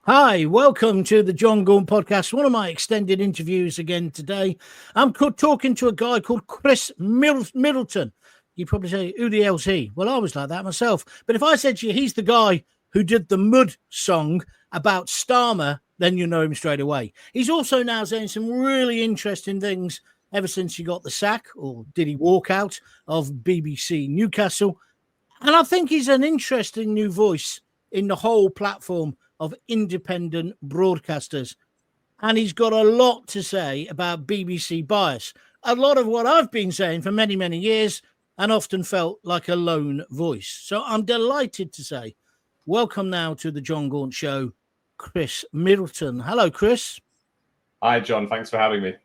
Hi, welcome to the Jon Gaunt podcast. One of my extended interviews again today. I'm talking to a guy called Chris Middleton. You probably say, who the hell's he? Well, I was like that myself. But if I said to you, he's the guy who did the Mud song about Starmer, then you know him straight away. He's also now saying some really interesting things ever since he got the sack, or did he walk out of BBC Newcastle? And I think he's an interesting new voice in the whole platform of independent broadcasters. And he's got a lot to say about BBC bias. A lot of what I've been saying for many, many years and often felt like a lone voice. So I'm delighted to say, welcome now to the Jon Gaunt Show, Chris Middleton. Hello, Chris. Hi, John. Thanks for having me.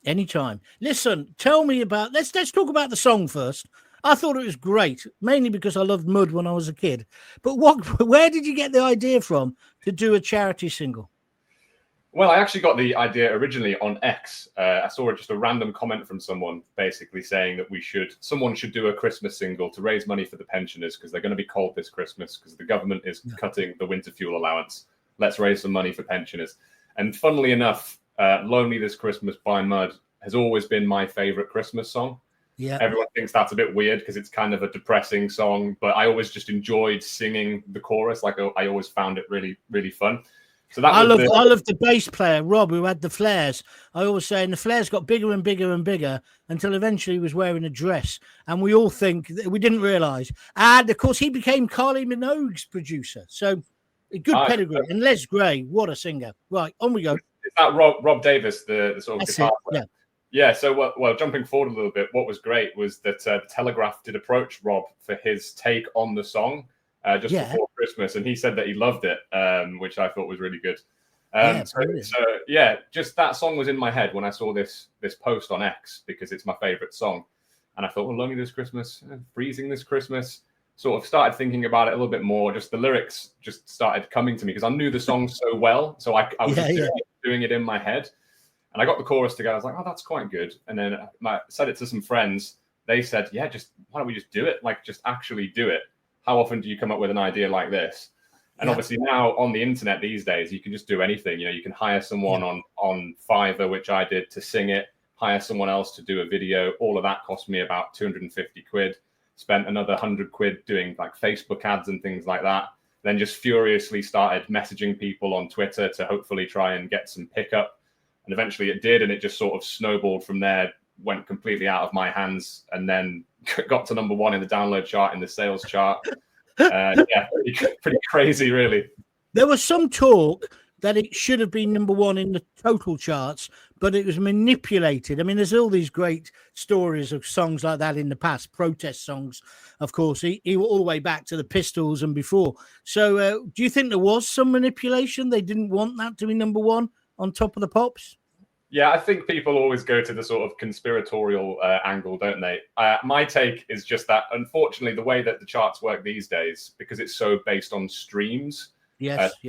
Anytime. Listen, tell me about, let's talk about the song first. I thought it was great, mainly because I loved Mud when I was a kid. But where did you get the idea from to do a charity single? Well, I actually got the idea originally on X. I saw just a random comment from someone basically saying that someone should do a Christmas single to raise money for the pensioners because they're going to be cold this Christmas because the government is cutting the winter fuel allowance. Let's raise some money for pensioners. And funnily enough, Lonely This Christmas by Mud has always been my favorite Christmas song. Yeah, everyone thinks that's a bit weird because it's kind of a depressing song, but I always just enjoyed singing the chorus. Like I always found it really, really fun. So that I love the bass player Rob, who had the flares. I always say, and the flares got bigger and bigger and bigger until eventually he was wearing a dress, and we all think we didn't realise. And of course, he became Kylie Minogue's producer. So a good pedigree. And Les Gray, what a singer! Right, on we go. Is that Rob Davis, the sort of guitar player? Yeah. Yeah, so well, jumping forward a little bit, what was great was that the Telegraph did approach Rob for his take on the song before Christmas, and he said that he loved it, which I thought was really good. Just that song was in my head when I saw this post on X because it's my favorite song, and I thought, well, Lonely This Christmas, Freezing This Christmas. Sort of started thinking about it a little bit more. Just the lyrics just started coming to me because I knew the song so well, so I was doing it in my head. And I got the chorus together. I was like, oh, that's quite good. And then I said it to some friends. They said, yeah, why don't we just do it? Like, just actually do it. How often do you come up with an idea like this? And obviously now on the internet these days, you can just do anything. You know, you can hire someone on Fiverr, which I did, to sing it, hire someone else to do a video. All of that cost me about 250 quid. Spent another 100 quid doing like Facebook ads and things like that. Then just furiously started messaging people on Twitter to hopefully try and get some pickup. And eventually it did, and it just sort of snowballed from there, went completely out of my hands, and then got to number one in the download chart, in the sales chart. Pretty crazy, really. There was some talk that it should have been number one in the total charts, but it was manipulated. I mean, there's all these great stories of songs like that in the past, protest songs, of course, all the way back to the Pistols and before. So do you think there was some manipulation? They didn't want that to be number one on Top of the Pops? Yeah, I think people always go to the sort of conspiratorial angle, don't they? My take is just that, unfortunately, the way that the charts work these days, because it's so based on streams,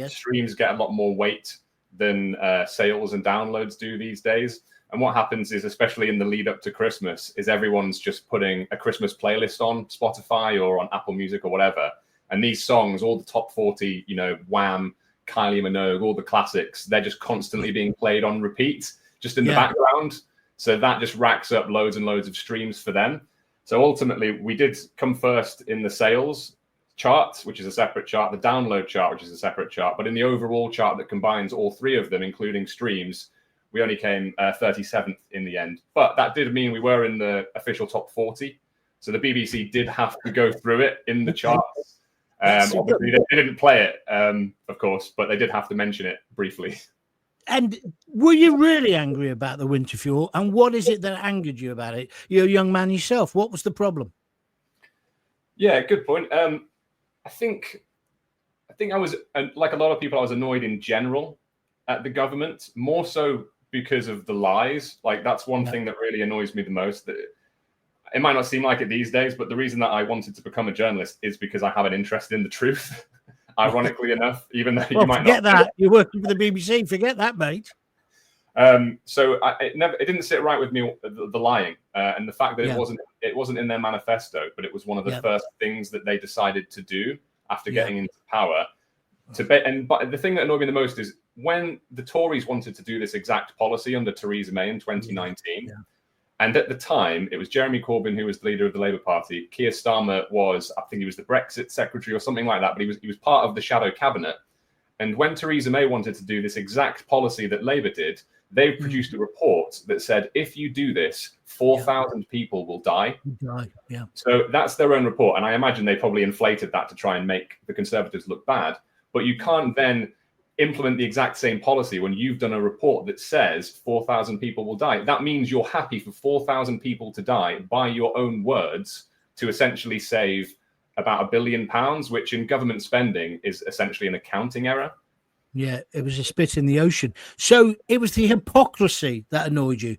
streams get a lot more weight than sales and downloads do these days. And what happens is, especially in the lead up to Christmas, is everyone's just putting a Christmas playlist on Spotify or on Apple Music or whatever. And these songs, all the top 40, Wham!, Kylie Minogue, all the classics, they're just constantly being played on repeat, just in the background. So that just racks up loads and loads of streams for them. So ultimately, we did come first in the sales chart, which is a separate chart, the download chart, which is a separate chart. But in the overall chart that combines all three of them, including streams, we only came 37th in the end. But that did mean we were in the official top 40. So the BBC did have to go through it in the charts. Obviously, they didn't play it, of course, but they did have to mention it briefly. And were you really angry about the winter fuel? And what is it that angered you about it? You're a young man yourself. What was the problem? Yeah, good point. I think I was, like a lot of people, I was annoyed in general at the government, more so because of the lies. Like, that's one thing that really annoys me the most. That it might not seem like it these days, but the reason that I wanted to become a journalist is because I have an interest in the truth. Ironically enough, even though you might forget not that you're working for the BBC, forget that, mate. So it didn't sit right with me, the lying, and the fact that it wasn't in their manifesto, but it was one of the first things that they decided to do after getting into power. But the thing that annoyed me the most is when the Tories wanted to do this exact policy under Theresa May in 2019. And at the time, it was Jeremy Corbyn who was the leader of the Labour Party. Keir Starmer was, I think he was the Brexit secretary or something like that, but he was part of the shadow cabinet. And when Theresa May wanted to do this exact policy that Labour did, they produced a report that said, if you do this, 4,000 people will die. So that's their own report. And I imagine they probably inflated that to try and make the Conservatives look bad. But you can't then implement the exact same policy when you've done a report that says 4,000 people will die. That means you're happy for 4,000 people to die, by your own words, to essentially save about £1 billion, which in government spending is essentially an accounting error. Yeah, it was a spit in the ocean. So it was the hypocrisy that annoyed you.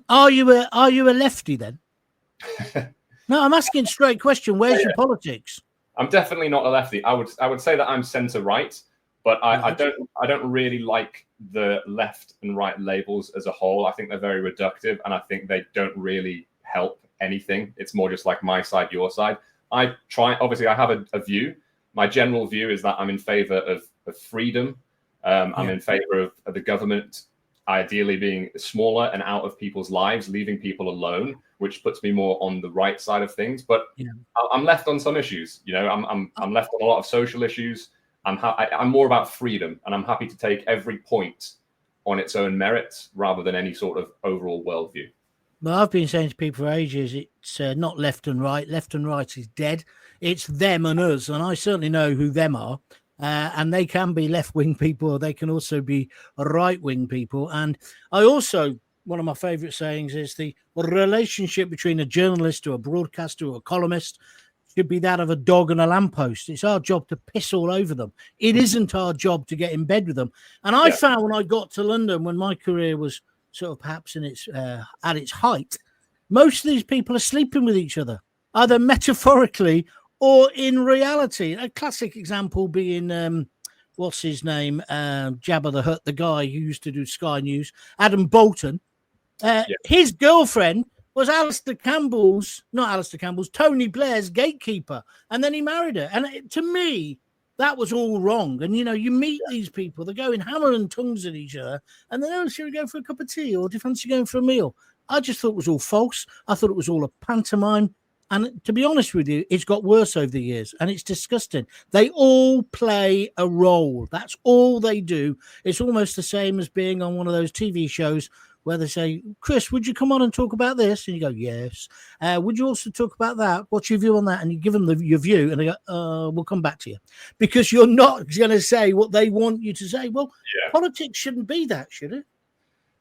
Are you a lefty then? No, I'm asking a straight question. Where's your politics? I'm definitely not a lefty. I would say that I'm centre right. But I don't really like the left and right labels as a whole. I think they're very reductive, and I think they don't really help anything. It's more just like my side, your side. Obviously, I have a view. My general view is that I'm in favour of freedom. I'm in favour of the government ideally being smaller and out of people's lives, leaving people alone, which puts me more on the right side of things. But I'm left on some issues. I'm left on a lot of social issues. I'm more about freedom, and I'm happy to take every point on its own merits rather than any sort of overall worldview. Well, I've been saying to people for ages, it's not left and right. Left and right is dead. It's them and us, and I certainly know who them are. And they can be left-wing people, or they can also be right-wing people. And I also, one of my favourite sayings is the relationship between a journalist or a broadcaster or a columnist should be that of a dog and a lamppost. It's our job to piss all over them. It isn't our job to get in bed with them. And I found when I got to London, when my career was sort of perhaps in its at its height, most of these people are sleeping with each other, either metaphorically or in reality. A classic example being, what's his name? Jabba the Hutt, the guy who used to do Sky News, Adam Bolton. His girlfriend was Tony Blair's gatekeeper. And then he married her. And to me, that was all wrong. And, you meet these people, they're going hammer and tongues at each other. And then, should we go for a cup of tea? Or do you fancy going for a meal? I just thought it was all false. I thought it was all a pantomime. And to be honest with you, it's got worse over the years. And it's disgusting. They all play a role. That's all they do. It's almost the same as being on one of those TV shows where they say, Chris, would you come on and talk about this? And you go, yes. Would you also talk about that? What's your view on that? And you give them your view, and they go, we'll come back to you. Because you're not going to say what they want you to say. Well, politics shouldn't be that, should it?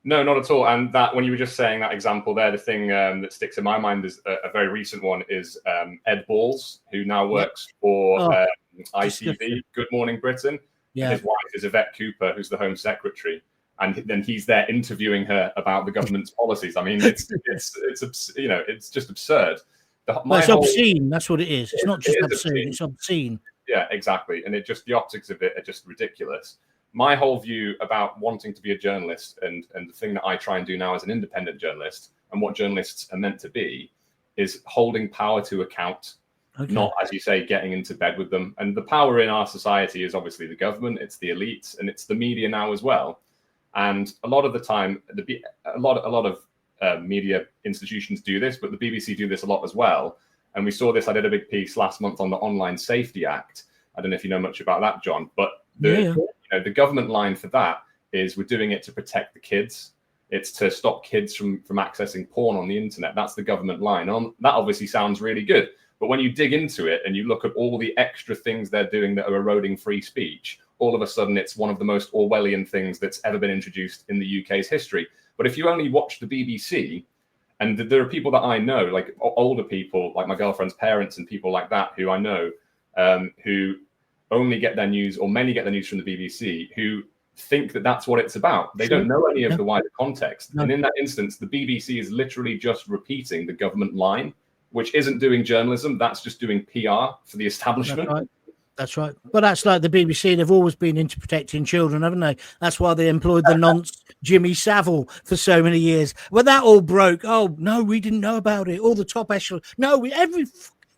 No, not at all. And that, when you were just saying that example there, the thing that sticks in my mind is a very recent one is Ed Balls, who now works for ITV, Good Morning Britain. Yeah. His wife is Yvette Cooper, who's the Home Secretary. And then he's there interviewing her about the government's policies. I mean, it's just absurd. It's obscene. That's what it is. It's not just absurd. It's obscene. Yeah, exactly. And the optics of it are just ridiculous. My whole view about wanting to be a journalist and the thing that I try and do now as an independent journalist and what journalists are meant to be is holding power to account, not, as you say, getting into bed with them. And the power in our society is obviously the government, it's the elites, and it's the media now as well. And a lot of the time, a lot of media institutions do this, but the BBC do this a lot as well. And we saw this. I did a big piece last month on the Online Safety Act. I don't know if you know much about that, John, but the government line for that is we're doing it to protect the kids. It's to stop kids from accessing porn on the internet. That's the government line. That obviously sounds really good. But when you dig into it and you look at all the extra things they're doing that are eroding free speech, all of a sudden it's one of the most Orwellian things that's ever been introduced in the UK's history. But if you only watch the BBC, and there are people that I know, like older people, like my girlfriend's parents and people like that, who I know, who only get their news, or many get their news from the BBC, who think that that's what it's about. They don't know any of the wider context. No. And in that instance, the BBC is literally just repeating the government line, which isn't doing journalism. That's just doing PR for the establishment. That's right. That's right. But that's like the BBC. They've always been into protecting children, haven't they? That's why they employed the nonce Jimmy Savile for so many years. When that all broke, oh, no, we didn't know about it. All the top echelon. No,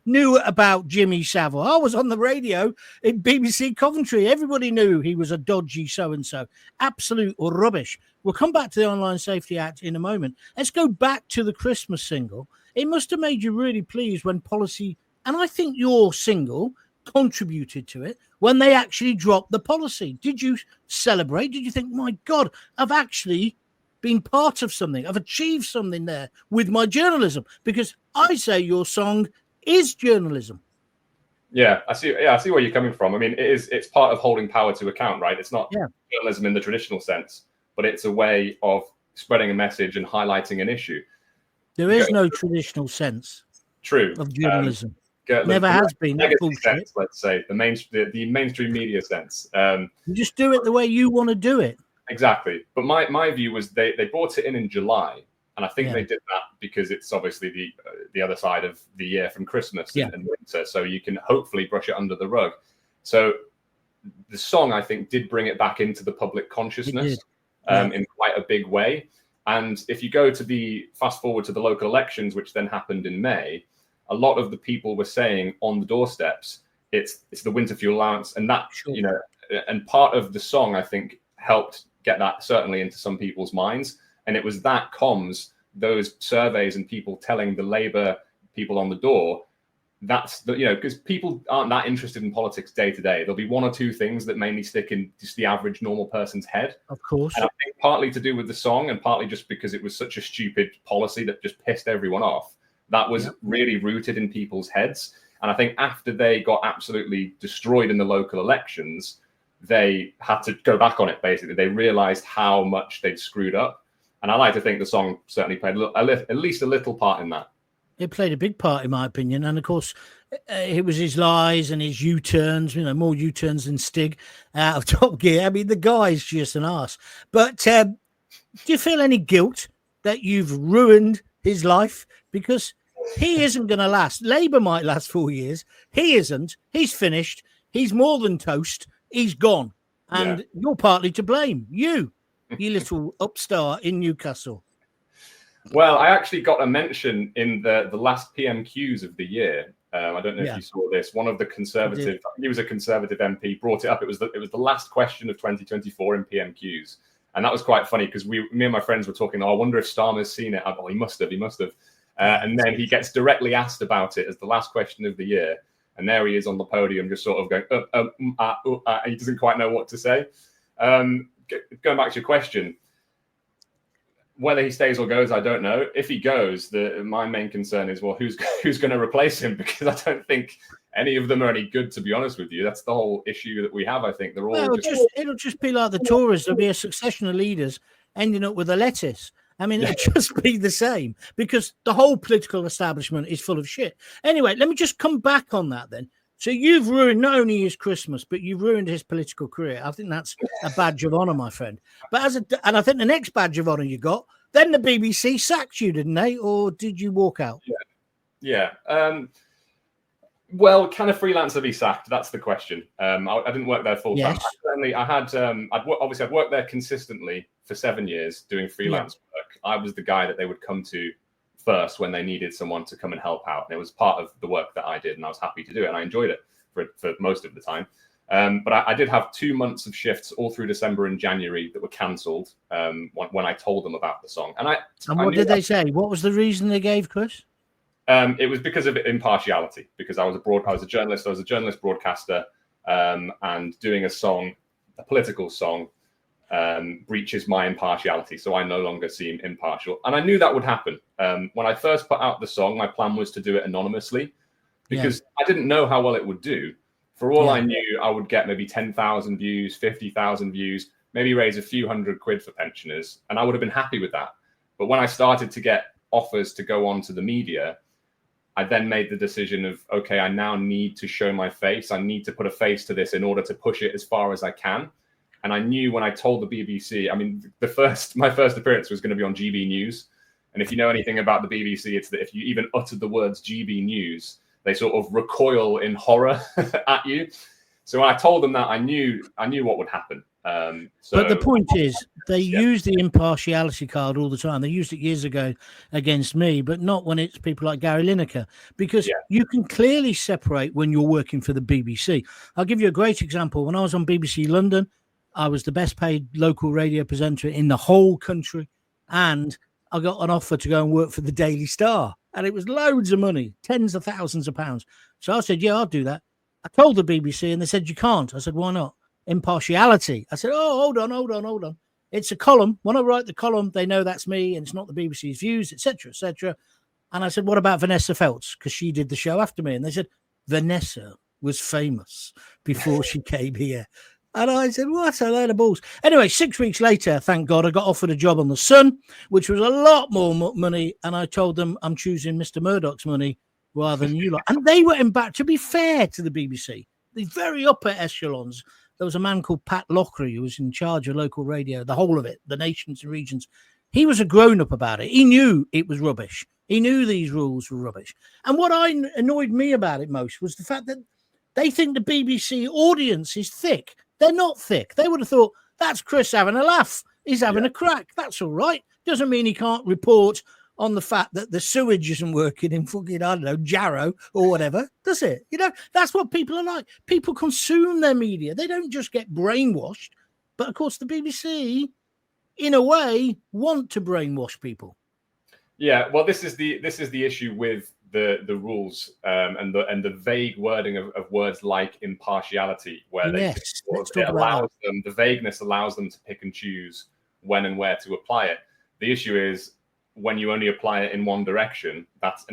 knew about Jimmy Savile. I was on the radio in BBC Coventry. Everybody knew he was a dodgy so-and-so. Absolute rubbish. We'll come back to the Online Safety Act in a moment. Let's go back to the Christmas single. It must have made you really pleased when policy, and I think your single contributed to it, when they actually dropped the policy. Did you celebrate? Did you think, my God, I've actually been part of something. I've achieved something there with my journalism? Because I say your song is journalism. Yeah, I see. Yeah, I see where you're coming from. I mean, it's part of holding power to account, right? It's not journalism in the traditional sense, but it's a way of spreading a message and highlighting an issue. There is no traditional sense of journalism. Never has been. Sense, let's say the mainstream media sense. You just do it the way you want to do it. Exactly. But my view was they brought it in July, and I think they did that because it's obviously the other side of the year from Christmas and winter, so you can hopefully brush it under the rug. So the song, I think, did bring it back into the public consciousness in quite a big way. And if you go to fast forward to the local elections, which then happened in May, a lot of the people were saying on the doorsteps, it's the winter fuel allowance, and that and part of the song, I think, helped get that certainly into some people's minds. And it was that comms, those surveys, and people telling the Labour people on the door, that's because people aren't that interested in politics day to day. There'll be one or two things that mainly stick in just the average normal person's head. Of course. And I think partly to do with the song, and partly just because it was such a stupid policy that just pissed everyone off. That was really rooted in people's heads. And I think after they got absolutely destroyed in the local elections, they had to go back on it, basically. They realized how much they'd screwed up. And I like to think the song certainly played at least a little part in that. It played a big part, in my opinion. And, of course, it was his lies and his U-turns, more U-turns than Stig out of Top Gear. I mean, the guy's just an arse. But do you feel any guilt that you've ruined his life? Because he isn't going to last. Labour might last 4 years. He isn't. He's finished. He's more than toast. He's gone. And you're partly to blame. You little upstart in Newcastle. Well, I actually got a mention in the last PMQs of the year. I don't know if you saw this. One of the Conservative, I think he was a Conservative MP, brought it up. It was the last question of 2024 in PMQs. And that was quite funny because me and my friends were talking, I wonder if Starmer's seen it. Oh, he must have. And then he gets directly asked about it as the last question of the year. And there he is on the podium, just sort of going, he doesn't quite know what to say. Going back to your question, whether he stays or goes, I don't know. If he goes, my main concern is, well, who's going to replace him? Because I don't think any of them are any good, to be honest with you. That's the whole issue that we have, I think. They're all it'll just be like the Tories. There'll be a succession of leaders ending up with a lettuce. I mean, it'll just be the same because the whole political establishment is full of shit. Anyway, let me just come back on that then. So you've ruined not only his Christmas, but you've ruined his political career. I think that's a badge of honour, my friend. But and I think the next badge of honour you got, then the BBC sacked you, didn't they? Or did you walk out? Yeah. Well, can a freelancer be sacked? That's the question. I didn't work there full time. I'd worked there consistently for 7 years doing freelance work. I was the guy that they would come to first when they needed someone to come and help out. And it was part of the work that I did, and I was happy to do it. And I enjoyed it for most of the time. But I did have 2 months of shifts all through December and January that were cancelled when I told them about the song. And what did they say? What was the reason they gave, Chris? It was because of impartiality, because I was a journalist. I was a journalist broadcaster, and doing a political song, breaches my impartiality. So I no longer seem impartial. And I knew that would happen. When I first put out the song, my plan was to do it anonymously because I didn't know how well it would do. For all I knew, I would get maybe 10,000 views, 50,000 views, maybe raise a few £100 for pensioners. And I would have been happy with that. But when I started to get offers to go on to the media, I then made the decision of, okay, I now need to show my face. I need to put a face to this in order to push it as far as I can. And I knew when I told the BBC, I mean, my first appearance was going to be on GB News. And if you know anything about the BBC, it's that if you even uttered the words GB News, they sort of recoil in horror at you. So when I told them that, I knew what would happen. But the point is, they use the impartiality card all the time. They used it years ago against me, but not when it's people like Gary Lineker, because you can clearly separate when you're working for the BBC. I'll give you a great example. When I was on BBC London, I was the best paid local radio presenter in the whole country, and I got an offer to go and work for the Daily Star, and it was loads of money, tens of thousands of pounds. So I said, yeah, I'll do that. I told the BBC, and they said, you can't. I said, why not? Impartiality. I said, oh, hold on. It's a column. When I write the column, they know that's me, and it's not the BBC's views, etc., etc. And I said, what about Vanessa Feltz? Because she did the show after me. And they said, Vanessa was famous before she came here. And I said, what a load of balls. Anyway, 6 weeks later, thank God, I got offered a job on The Sun, which was a lot more money. And I told them I'm choosing Mr. Murdoch's money rather than you lot. And they went back, to be fair to the BBC, the very upper echelons. There was a man called Pat Lockery who was in charge of local radio, the whole of it, the nations and regions. He was a grown-up about it. He knew it was rubbish. He knew these rules were rubbish. And what annoyed me about it most was the fact that they think the BBC audience is thick. They're not thick. They would have thought, that's Chris having a laugh. He's having a crack. That's all right. Doesn't mean he can't report on the fact that the sewage isn't working in fucking, I don't know, Jarrow or whatever, does it? You know, that's what people are like. People consume their media. They don't just get brainwashed. But, of course, the BBC, in a way, want to brainwash people. Yeah, well, this is the issue with the rules and the vague wording of words like impartiality, where the vagueness allows them to pick and choose when and where to apply it. The issue is when you only apply it in one direction,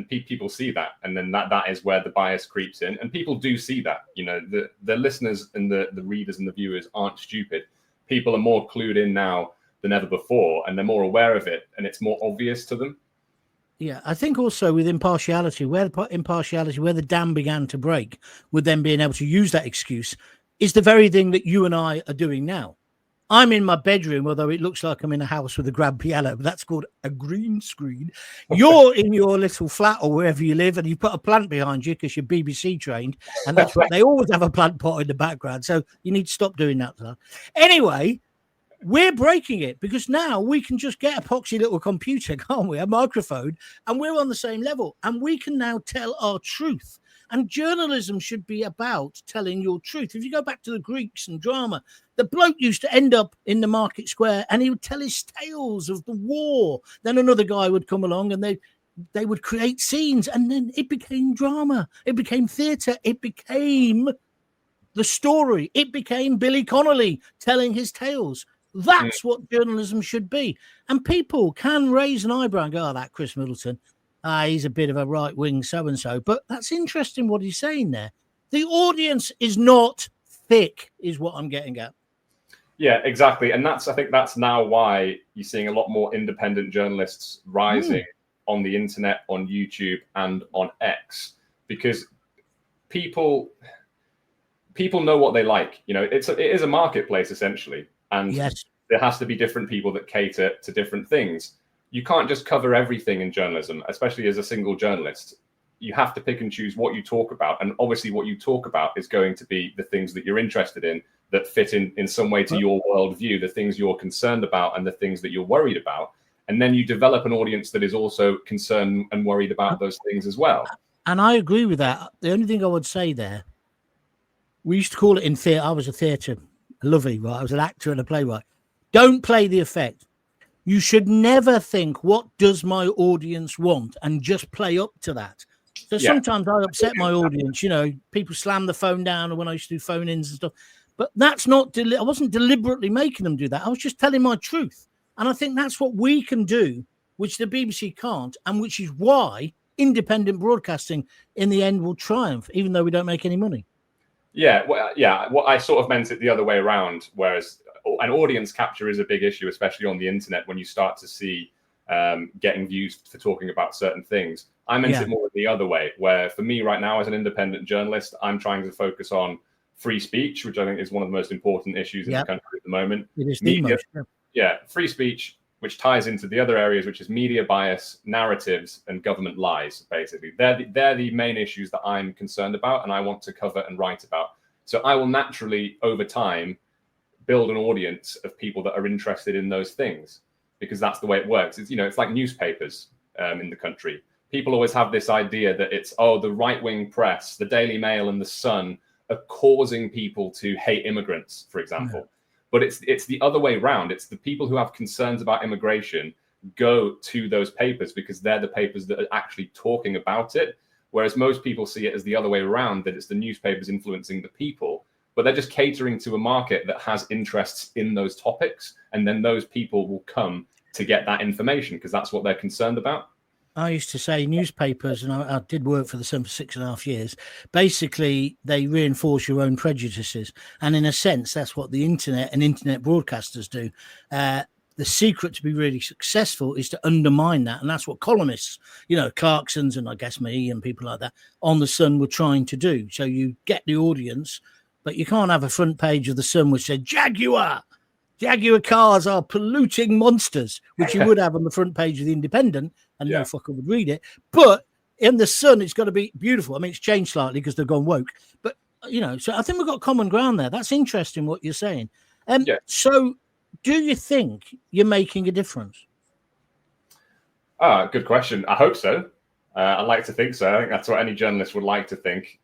people see that, and then that is where the bias creeps in, and people do see that. You know, the listeners and the readers and the viewers aren't stupid. People are more clued in now than ever before, and they're more aware of it, and it's more obvious to them. Yeah, I think also with impartiality, where the dam began to break, with them being able to use that excuse, is the very thing that you and I are doing now. I'm in my bedroom, although it looks like I'm in a house with a grand piano, but that's called a green screen. You're in your little flat or wherever you live, and you've put a plant behind you because you're BBC trained, and that's what they always have, a plant pot in the background. So you need to stop doing that. Anyway, we're breaking it because now we can just get a poxy little computer, can't we? A microphone, and we're on the same level, and we can now tell our truth. And journalism should be about telling your truth. If you go back to the Greeks and drama, the bloke used to end up in the market square and he would tell his tales of the war. Then another guy would come along and they would create scenes, and then it became drama. It became theatre. It became the story. It became Billy Connolly telling his tales. That's what journalism should be. And people can raise an eyebrow and go, oh, that Chris Middleton, he's a bit of a right-wing so-and-so. But that's interesting what he's saying there. The audience is not thick, is what I'm getting at. Yeah, exactly. And I think that's now why you're seeing a lot more independent journalists rising on the internet, on YouTube, and on X, because people know what they like. You know, it is a marketplace, essentially. And there has to be different people that cater to different things. You can't just cover everything in journalism, especially as a single journalist. You have to pick and choose what you talk about. And obviously what you talk about is going to be the things that you're interested in, that fit in some way to your worldview, the things you're concerned about and the things that you're worried about. And then you develop an audience that is also concerned and worried about those things as well. And I agree with that. The only thing I would say there, we used to call it in theatre. I was a theatre lovey, right? I was an actor and a playwright. Don't play the effect. You should never think, what does my audience want? And just play up to that. So sometimes I upset my audience. You know, people slam the phone down, or when I used to do phone-ins and stuff. But that's not, I wasn't deliberately making them do that. I was just telling my truth. And I think that's what we can do, which the BBC can't, and which is why independent broadcasting in the end will triumph, even though we don't make any money. Yeah, well, Well, I sort of meant it the other way around, whereas an audience capture is a big issue, especially on the internet, when you start to see getting views for talking about certain things. I meant it more the other way, where for me right now as an independent journalist, I'm trying to focus on free speech, which I think is one of the most important issues in the country at the moment. It is media, free speech, which ties into the other areas, which is media bias, narratives, and government lies, basically. They're the main issues that I'm concerned about and I want to cover and write about. So I will naturally, over time, build an audience of people that are interested in those things, because that's the way it works. It's, it's like newspapers in the country. People always have this idea that it's, the right-wing press, the Daily Mail and the Sun are causing people to hate immigrants, for example. Yeah. But it's the other way around. It's the people who have concerns about immigration go to those papers because they're the papers that are actually talking about it. Whereas most people see it as the other way around, that it's the newspapers influencing the people, but they're just catering to a market that has interests in those topics. And then those people will come to get that information because that's what they're concerned about. I used to say newspapers, and I did work for the Sun for 6.5 years. Basically, they reinforce your own prejudices. And in a sense, that's what the internet and internet broadcasters do. The secret to be really successful is to undermine that. And that's what columnists, Clarksons and I guess me and people like that on the Sun were trying to do. So you get the audience, but you can't have a front page of the Sun which said Jaguar cars are polluting monsters, which you would have on the front page of the Independent, and no fucker would read it. But in the Sun, it's got to be beautiful. I mean, it's changed slightly because they've gone woke. But, so I think we've got common ground there. That's interesting what you're saying. So do you think you're making a difference? Good question. I hope so. I'd like to think so. I think that's what any journalist would like to think.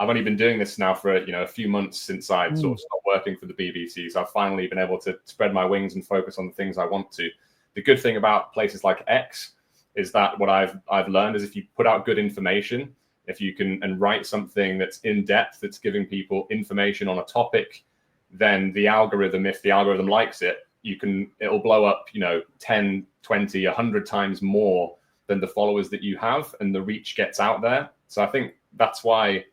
I've only been doing this now for a few months since I sort of stopped working for the BBC. So I've finally been able to spread my wings and focus on the things I want to. The good thing about places like X is that what I've learned is if you put out good information, if you can and write something that's in depth, that's giving people information on a topic, then the algorithm, if the algorithm likes it, it'll blow up, 10, 20, 100 times more than the followers that you have, and the reach gets out there. So I think that's why,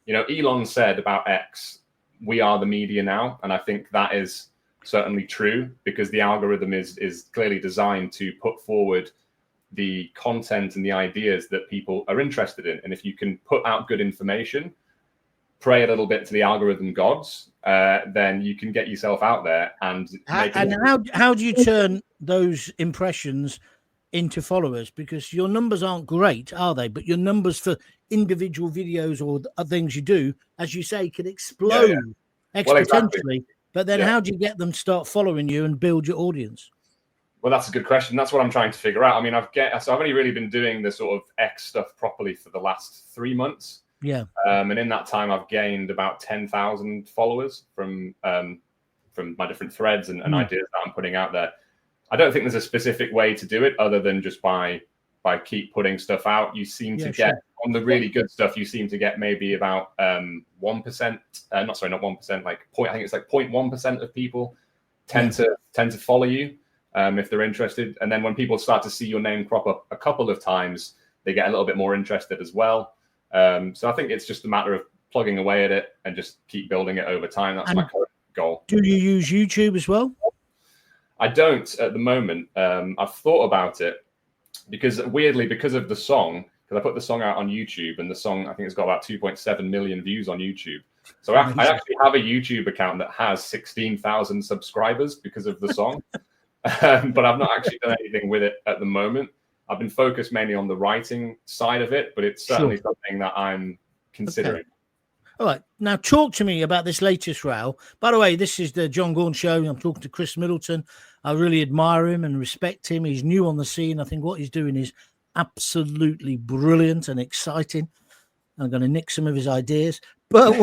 Elon said about X, we are the media now. And I think that is certainly true because the algorithm is clearly designed to put forward the content and the ideas that people are interested in. And if you can put out good information, pray a little bit to the algorithm gods, then you can get yourself out there and make it. And how do you turn those impressions into followers? Because your numbers aren't great, are they? But your numbers for individual videos or things you do, as you say, can explode exponentially. Well, exactly. But then how do you get them to start following you and build your audience? Well, that's a good question. That's what I'm trying to figure out. I mean, I've only really been doing the sort of X stuff properly for the last 3 months. Yeah. And in that time, I've gained about 10,000 followers from my different threads and ideas that I'm putting out there. I don't think there's a specific way to do it other than just by keep putting stuff out. You seem to get on the really good stuff. You seem to get maybe about 1%. Not 1%. I think it's like 0.1% of people tend to follow you if they're interested. And then when people start to see your name crop up a couple of times, they get a little bit more interested as well. So I think it's just a matter of plugging away at it and just keep building it over time. That's my current goal. Do you use YouTube as well? I don't at the moment. I've thought about it because of the song, because I put the song out on YouTube and the song, I think it's got about 2.7 million views on YouTube. So I actually have a YouTube account that has 16,000 subscribers because of the song, but I've not actually done anything with it at the moment. I've been focused mainly on the writing side of it, but it's certainly something that I'm considering. Okay. All right. Now talk to me about this latest row. By the way, this is the Jon Gaunt show. I'm talking to Chris Middleton. I really admire him and respect him. He's new on the scene. I think what he's doing is absolutely brilliant and exciting. I'm going to nick some of his ideas. But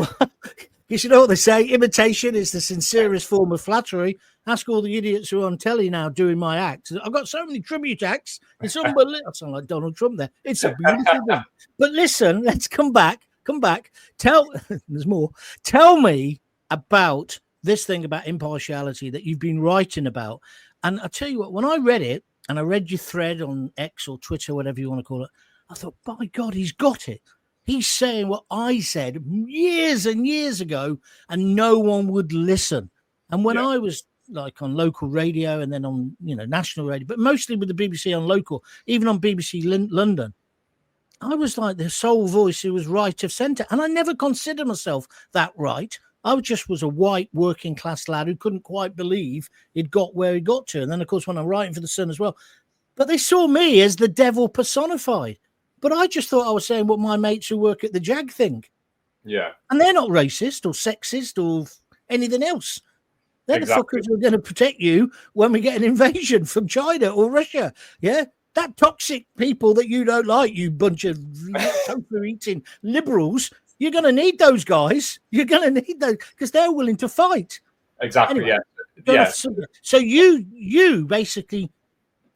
you know what they say, imitation is the sincerest form of flattery. Ask all the idiots who are on telly now doing my acts. I've got so many tribute acts. It's unbelievable. I sound like Donald Trump there. It's a beautiful thing. But listen, let's come back. There's more. Tell me about this thing about impartiality that you've been writing about. And I tell you what, when I read it, and I read your thread on X or Twitter, whatever you want to call it, I thought, by God, he's got it. He's saying what I said years and years ago, and no one would listen. And when I was like on local radio and then on, national radio, but mostly with the BBC on local, even on BBC London, I was like the sole voice who was right of centre. And I never considered myself that right. I just was a white working class lad who couldn't quite believe he'd got where he got to. And then, of course, when I'm writing for The Sun as well. But they saw me as the devil personified. But I just thought I was saying what my mates who work at the Jag think. Yeah. And they're not racist or sexist or anything else. They're the fuckers who are going to protect you when we get an invasion from China or Russia. Yeah. That toxic people that you don't like, you bunch of tofu-eating liberals, you're going to need those guys. You're going to need those because they're willing to fight. Exactly. Anyway, So you basically,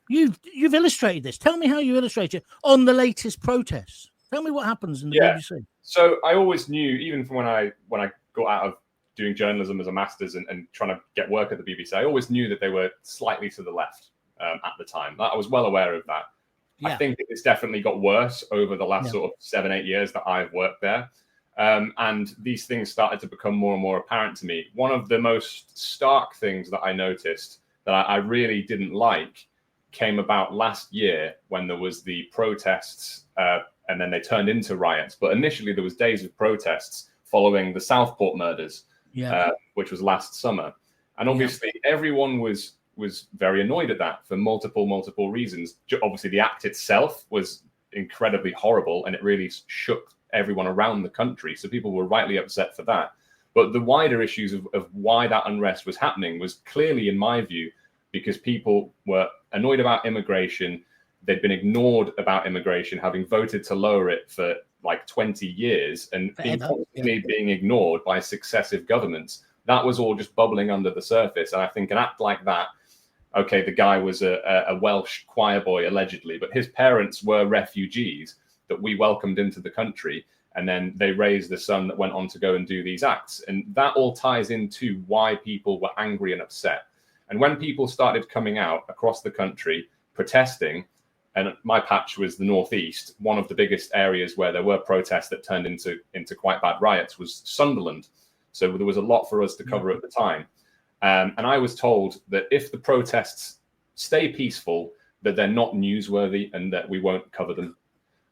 you've illustrated this. Tell me how you illustrate it on the latest protests. Tell me what happens in the BBC. So I always knew, even from when I got out of doing journalism as a master's and trying to get work at the BBC, I always knew that they were slightly to the left. At the time, I was well aware of that. I think it's definitely got worse over the last sort of 7-8 years that I've worked there. And these things started to become more and more apparent to me. One of the most stark things that I noticed that I really didn't like came about last year when there was the protests and then they turned into riots. But initially there was days of protests following the Southport murders, which was last summer. And obviously everyone was very annoyed at that for multiple reasons. Obviously, the act itself was incredibly horrible and it really shook everyone around the country. So people were rightly upset for that. But the wider issues of why that unrest was happening was clearly, in my view, because people were annoyed about immigration. They'd been ignored about immigration, having voted to lower it for like 20 years and constantly being ignored by successive governments. That was all just bubbling under the surface. And I think an act like that, okay, the guy was a Welsh choir boy, allegedly, but his parents were refugees that we welcomed into the country. And then they raised the son that went on to go and do these acts. And that all ties into why people were angry and upset. And when people started coming out across the country protesting, and my patch was the Northeast, one of the biggest areas where there were protests that turned into quite bad riots was Sunderland. So there was a lot for us to cover at the time. And I was told that if the protests stay peaceful, that they're not newsworthy and that we won't cover them,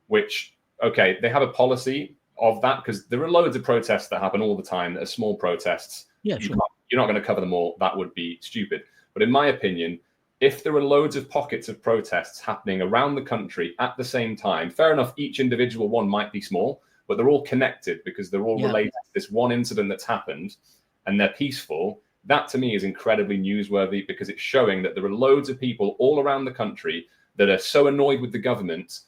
which, okay, they have a policy of that because there are loads of protests that happen all the time that are small protests. Yeah, sure. You're not going to cover them all. That would be stupid. But in my opinion, if there are loads of pockets of protests happening around the country at the same time, fair enough, each individual one might be small, but they're all connected because they're all related to this one incident that's happened and they're peaceful. That to me is incredibly newsworthy because it's showing that there are loads of people all around the country that are so annoyed with the government,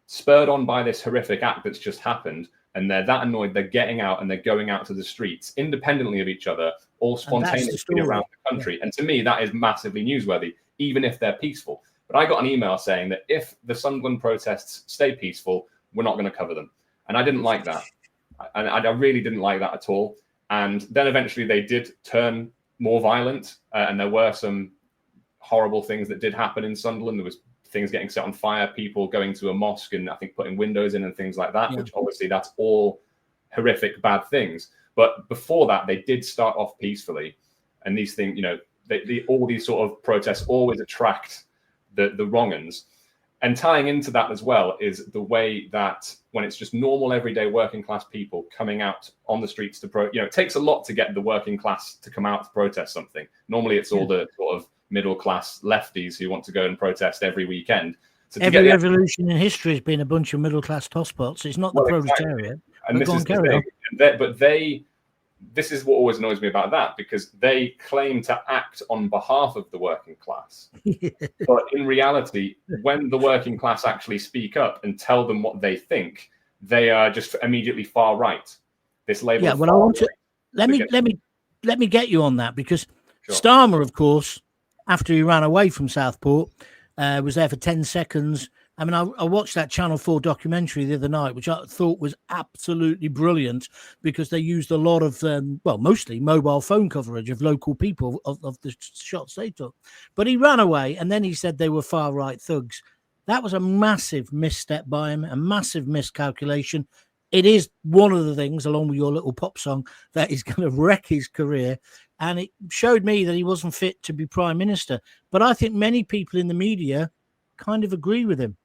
spurred on by this horrific act that's just happened. And they're that annoyed, they're getting out and they're going out to the streets independently of each other, all spontaneously around the country. And to me, that is massively newsworthy, even if they're peaceful. But I got an email saying that if the Sunderland protests stay peaceful, we're not going to cover them. And I didn't like that. And I really didn't like that at all. And then eventually they did turn more violent. And there were some horrible things that did happen in Sunderland. There was things getting set on fire, people going to a mosque and I think putting windows in and things like that, which obviously that's all horrific, bad things. But before that, they did start off peacefully. And these things, you know, all these sort of protests always attract the wrong uns. And tying into that as well is the way that when it's just normal, everyday working class people coming out on the streets to it takes a lot to get the working class to come out to protest something. Normally it's all the sort of middle class lefties who want to go and protest every weekend. So every revolution in history has been a bunch of middle class tosspots. It's not the proletariat. Exactly. This is what always annoys me about that, because they claim to act on behalf of the working class. But in reality, when the working class actually speak up and tell them what they think, they are just immediately far right. This label. Yeah, well, I want to let me get you on that, because Starmer, of course, after he ran away from Southport, was there for 10 seconds. I mean, I watched that Channel 4 documentary the other night, which I thought was absolutely brilliant, because they used a lot of, mostly mobile phone coverage of local people of the shots they took. But he ran away, and then he said they were far-right thugs. That was a massive misstep by him, a massive miscalculation. It is one of the things, along with your little pop song, that is going to wreck his career. And it showed me that he wasn't fit to be Prime Minister. But I think many people in the media kind of agree with him.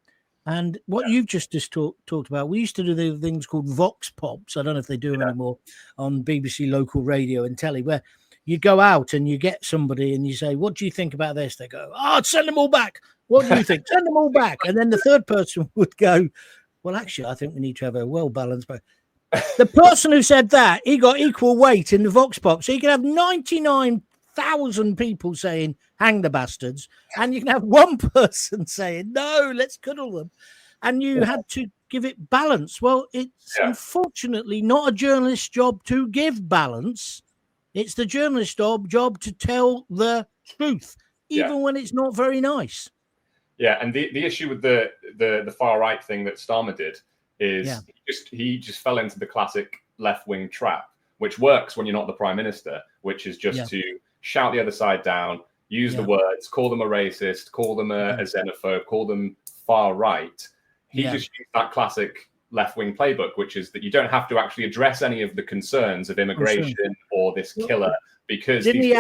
And what you've just talked about, we used to do the things called Vox Pops. I don't know if they do them anymore on BBC local radio and telly, where you go out and you get somebody and you say, what do you think about this? They go, send them all back. What do you think? Send them all back. And then the third person would go, well, actually, I think we need to have a well-balanced. The person who said that, he got equal weight in the Vox Pop. So you can have 99 1,000 people saying, hang the bastards. And you can have one person saying, no, let's cuddle them. And you had to give it balance. Well, it's unfortunately not a journalist's job to give balance. It's the journalist's job to tell the truth, even when it's not very nice. Yeah, and the issue with the far right thing that Starmer did is he just fell into the classic left-wing trap, which works when you're not the prime minister, which is just to shout the other side down, use the words, call them a racist, call them a xenophobe, call them far right. He just used that classic left-wing playbook, which is that you don't have to actually address any of the concerns of immigration or this killer, because didn't he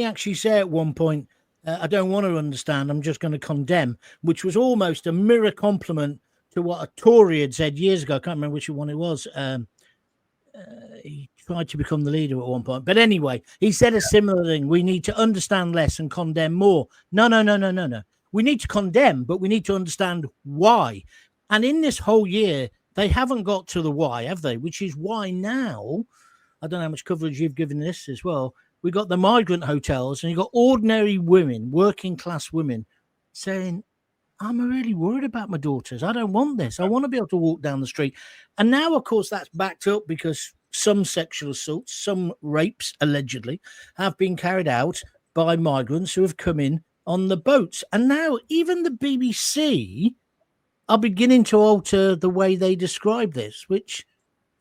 actually say at one point, I don't want to understand, I'm just going to condemn, which was almost a mirror compliment to what a Tory had said years ago. I can't remember which one it was. He tried to become the leader at one point. But anyway, he said a similar thing. We need to understand less and condemn more. No. We need to condemn, but we need to understand why. And in this whole year, they haven't got to the why, have they? Which is why now, I don't know how much coverage you've given this as well, we got the migrant hotels and you got ordinary women, working class women saying, I'm really worried about my daughters. I don't want this. I want to be able to walk down the street. And now, of course, that's backed up because some sexual assaults, some rapes, allegedly, have been carried out by migrants who have come in on the boats. And now even the BBC are beginning to alter the way they describe this, which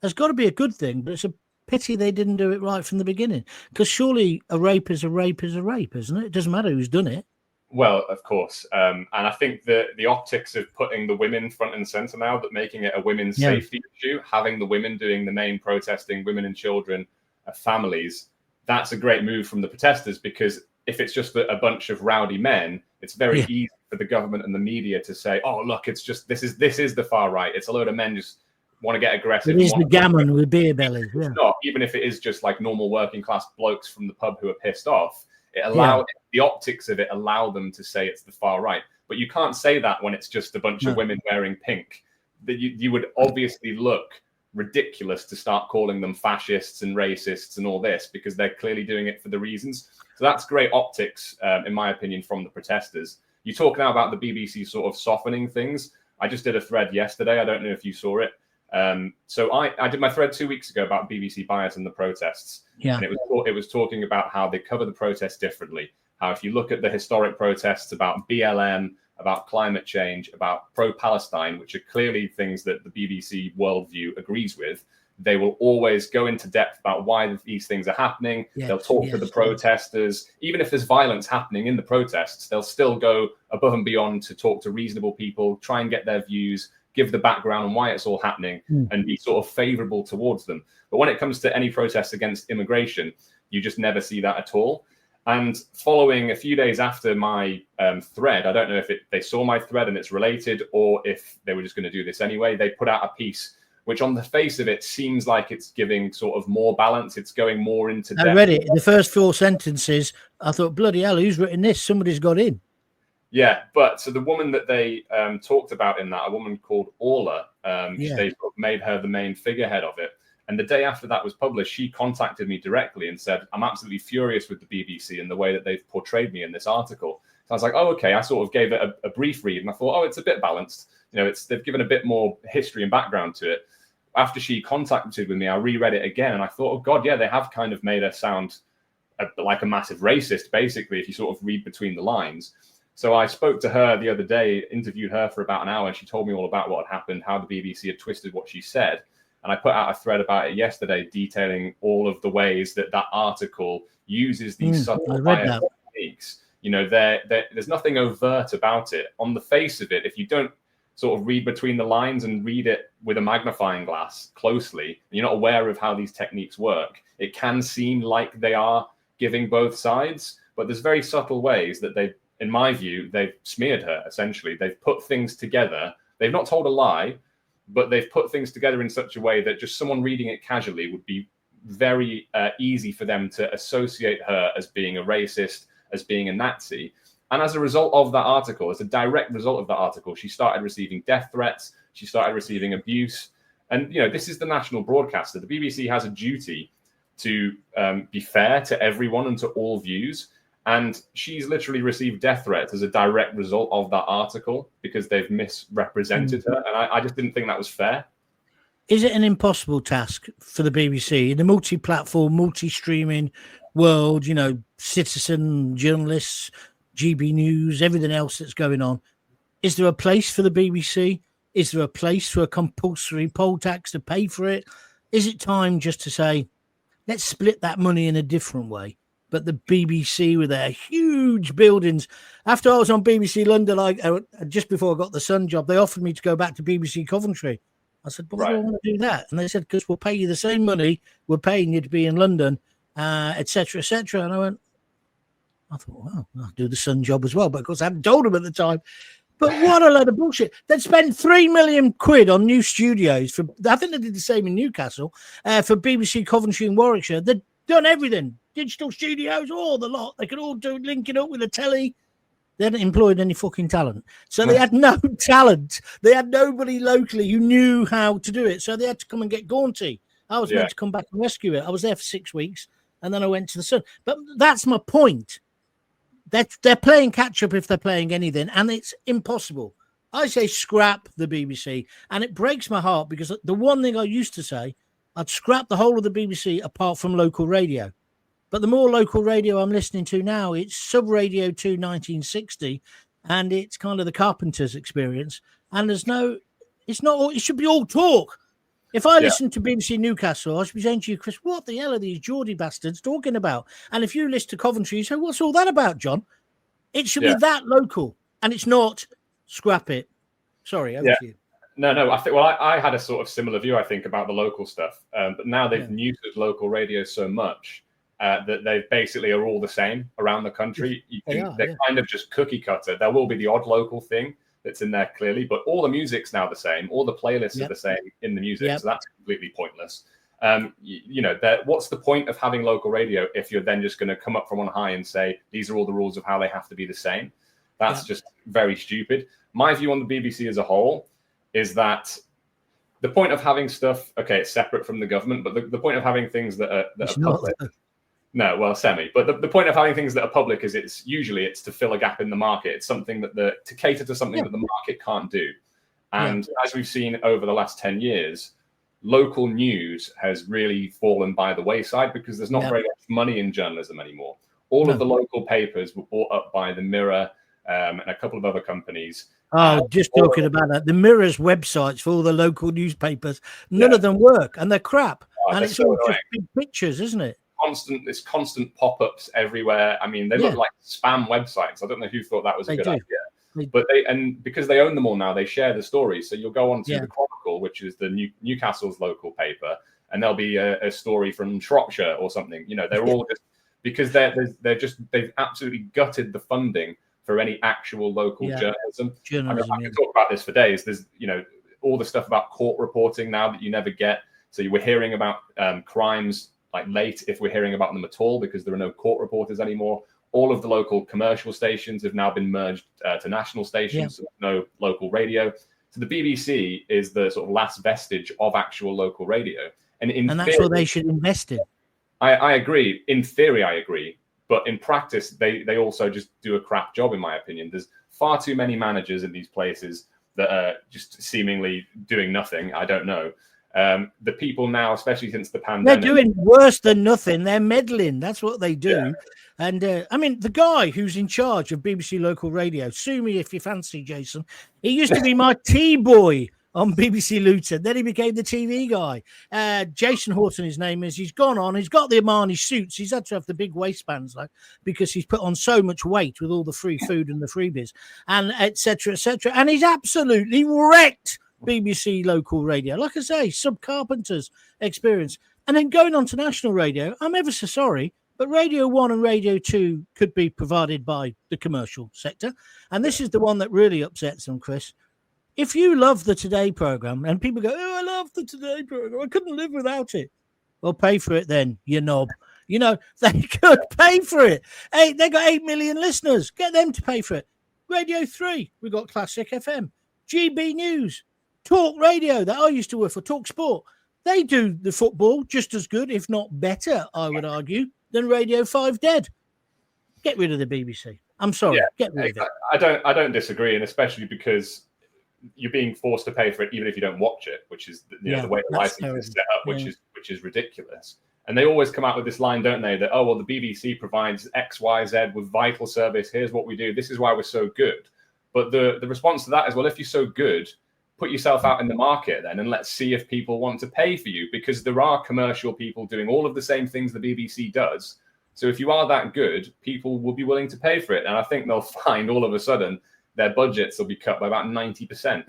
has got to be a good thing, but it's a pity they didn't do it right from the beginning. Because surely a rape is a rape is a rape, isn't it? It doesn't matter who's done it. Well, of course. And I think the optics of putting the women front and center now, that making it a women's safety issue, having the women doing the main protesting, women and children, families, that's a great move from the protesters, because if it's just a bunch of rowdy men, it's very easy for the government and the media to say, oh, look, it's just this is the far right. It's a load of men just want to get aggressive. It is the gammon with beer bellies. It's not, even if it is just like normal working class blokes from the pub who are pissed off. It allows the optics of it allow them to say it's the far right, but you can't say that when it's just a bunch of women wearing pink. That you would obviously look ridiculous to start calling them fascists and racists and all this, because they're clearly doing it for the reasons. So that's great optics, in my opinion, from the protesters. You talk now about the BBC sort of softening things. I just did a thread yesterday. I don't know if you saw it. So I did my thread 2 weeks ago about BBC bias and the protests. And it was talking about how they cover the protests differently. How if you look at the historic protests about BLM, about climate change, about pro-Palestine, which are clearly things that the BBC worldview agrees with, they will always go into depth about why these things are happening. They'll talk to the protesters. Even if there's violence happening in the protests, they'll still go above and beyond to talk to reasonable people, try and get their views, give the background on why it's all happening, and be sort of favorable towards them. But when it comes to any protests against immigration, you just never see that at all. And following a few days after my thread, I don't know if they saw my thread and it's related, or if they were just going to do this anyway, they put out a piece which on the face of it seems like it's giving sort of more balance. It's going more into depth. I read it. The first 4 sentences, I thought, bloody hell, who's written this? Somebody's got in. Yeah, but so the woman that they talked about in that, a woman called Orla, they sort of made her the main figurehead of it. And the day after that was published, she contacted me directly and said, I'm absolutely furious with the BBC and the way that they've portrayed me in this article. So I was like, oh, okay. I sort of gave it a brief read and I thought, oh, it's a bit balanced. You know, they've given a bit more history and background to it. After she contacted with me, I reread it again and I thought, oh, God, yeah, they have kind of made her sound like a massive racist, basically, if you sort of read between the lines. So I spoke to her the other day, interviewed her for about an hour, and she told me all about what had happened, how the BBC had twisted what she said. And I put out a thread about it yesterday, detailing all of the ways that article uses these subtle bias techniques. You know, there's nothing overt about it. On the face of it, if you don't sort of read between the lines and read it with a magnifying glass closely, and you're not aware of how these techniques work, it can seem like they are giving both sides. But there's very subtle ways that in my view, they've smeared her, essentially. They've put things together. They've not told a lie, but they've put things together in such a way that just someone reading it casually would be very easy for them to associate her as being a racist, as being a Nazi. And as a result of that article, as a direct result of that article, she started receiving death threats. She started receiving abuse. And, you know, this is the national broadcaster. The BBC has a duty to be fair to everyone and to all views. And she's literally received death threats as a direct result of that article because they've misrepresented her. And I just didn't think that was fair. Is it an impossible task for the BBC in the multi-platform, multi-streaming world, you know, citizen journalists, GB News, everything else that's going on? Is there a place for the BBC? Is there a place for a compulsory poll tax to pay for it? Is it time just to say, let's split that money in a different way? But the BBC with their huge buildings. After I was on BBC London, just before I got the Sun job, they offered me to go back to BBC Coventry. I said, but why do I want to do that? And they said, because we'll pay you the same money we're paying you to be in London, et cetera, et cetera. And I thought, well, I'll do the Sun job as well. But of course, I hadn't told them at the time. But what a load of bullshit. They'd spent £3 million on new studios. I think they did the same in Newcastle for BBC Coventry and Warwickshire. They'd done everything. Digital studios, all the lot. They could all do linking up with the telly. They hadn't employed any fucking talent. So they had no talent. They had nobody locally who knew how to do it. So they had to come and get Gaunty. I was meant to come back and rescue it. I was there for 6 weeks and then I went to the Sun. But that's my point. They're playing catch up if they're playing anything, and it's impossible. I say scrap the BBC, and it breaks my heart because the one thing I used to say, I'd scrap the whole of the BBC apart from local radio. But the more local radio I'm listening to now, it's Sub Radio 2 1960, and it's kind of the Carpenters experience. And it should be all talk. If I listen to BBC Newcastle, I should be saying to you, Chris, what the hell are these Geordie bastards talking about? And if you listen to Coventry, you say, what's all that about, John? It should be that local, and it's not. Scrap it. Sorry, over to you. No. I had a sort of similar view, I think, about the local stuff. But now they've neutered local radio so much that they basically are all the same around the country. They're kind of just cookie cutter. There will be the odd local thing that's in there clearly, but all the music's now the same. All the playlists are the same in the music, so that's completely pointless. What's the point of having local radio if you're then just going to come up from on high and say these are all the rules of how they have to be the same? That's just very stupid. My view on the BBC as a whole is that the point of having stuff, it's separate from the government, but the point of having things that are public. No, well, semi. But the point of having things that are public is it's to fill a gap in the market. It's something to cater to something that the market can't do. And as we've seen over the last 10 years, local news has really fallen by the wayside because there's not very much money in journalism anymore. All of the local papers were bought up by the Mirror and a couple of other companies. Just talking about that. The Mirror's websites for all the local newspapers, none of them work, and they're crap. And it's all just big pictures, isn't it? There's constant pop-ups everywhere. I mean, they look like spam websites. I don't know who thought that was a good idea. But because they own them all now, they share the stories. So you'll go on to the Chronicle, which is the Newcastle's local paper, and there'll be a story from Shropshire or something. You know, they're all just because they've absolutely gutted the funding for any actual local journalism. I mean, I could talk about this for days. There's all the stuff about court reporting now that you never get. So you were hearing about crimes like late if we're hearing about them at all because there are no court reporters anymore. All of the local commercial stations have now been merged to national stations, so no local radio. So the BBC is the sort of last vestige of actual local radio. And that's what they should invest in. I agree. In theory, I agree. But in practice, they also just do a crap job, in my opinion. There's far too many managers in these places that are just seemingly doing nothing. I don't know. The people now, especially since the pandemic, they're doing worse than nothing. They're meddling. That's what they do. And I mean, the guy who's in charge of BBC Local Radio, sue me if you fancy, Jason. He used to be my tea boy on BBC Luton. Then he became the TV guy. Jason Horton, his name is. He's gone on. He's got the Armani suits. He's had to have the big waistbands, because he's put on so much weight with all the free food and the freebies, and et cetera, et cetera. And he's absolutely wrecked BBC Local Radio. Like I say, Sub Carpenters experience. And then going on to national radio, I'm ever so sorry, but Radio 1 and Radio 2 could be provided by the commercial sector. And this is the one that really upsets them, Chris. If you love the Today programme, and people go, I love the Today programme, I couldn't live without it. Well, pay for it then, you knob. You know, they could pay for it. Hey, they got 8 million listeners. Get them to pay for it. Radio 3, we've got Classic FM. GB News. Talk Radio that I used to work for, Talk Sport. They do the football just as good, if not better, I would argue, than Radio 5 Dead. Get rid of the BBC. I'm sorry. Get rid of it. I don't disagree, and especially because you're being forced to pay for it even if you don't watch it, which is the way the license is set up, which is ridiculous. And they always come out with this line, don't they, that, oh, well, the BBC provides X, Y, Z with vital service. Here's what we do. This is why we're so good. But the response to that is, well, if you're so good, put yourself out in the market then, and let's see if people want to pay for you, because there are commercial people doing all of the same things the BBC does. So if you are that good, people will be willing to pay for it. And I think they'll find all of a sudden their budgets will be cut by about 90%.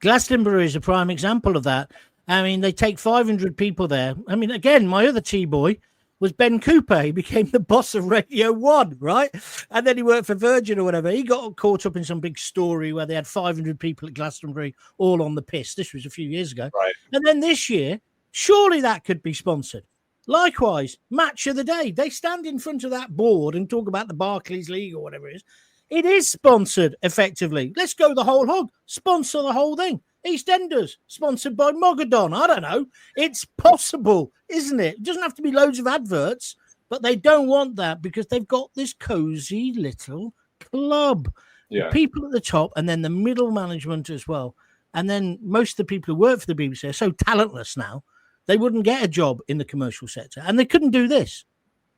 Glastonbury is a prime example of that. I mean, they take 500 people there. I mean, again, my other T-boy was Ben Cooper. He became the boss of Radio 1, right? And then he worked for Virgin or whatever. He got caught up in some big story where they had 500 people at Glastonbury all on the piss. This was a few years ago. Right. And then this year, surely that could be sponsored. Likewise, Match of the Day. They stand in front of that board and talk about the Barclays League or whatever it is. It is sponsored effectively. Let's go the whole hog. Sponsor the whole thing. EastEnders, sponsored by Mogadon. I don't know. It's possible, isn't it? It doesn't have to be loads of adverts, but they don't want that because they've got this cozy little club. Yeah. The people at the top and then the middle management as well. And then most of the people who work for the BBC are so talentless now, they wouldn't get a job in the commercial sector. And they couldn't do this.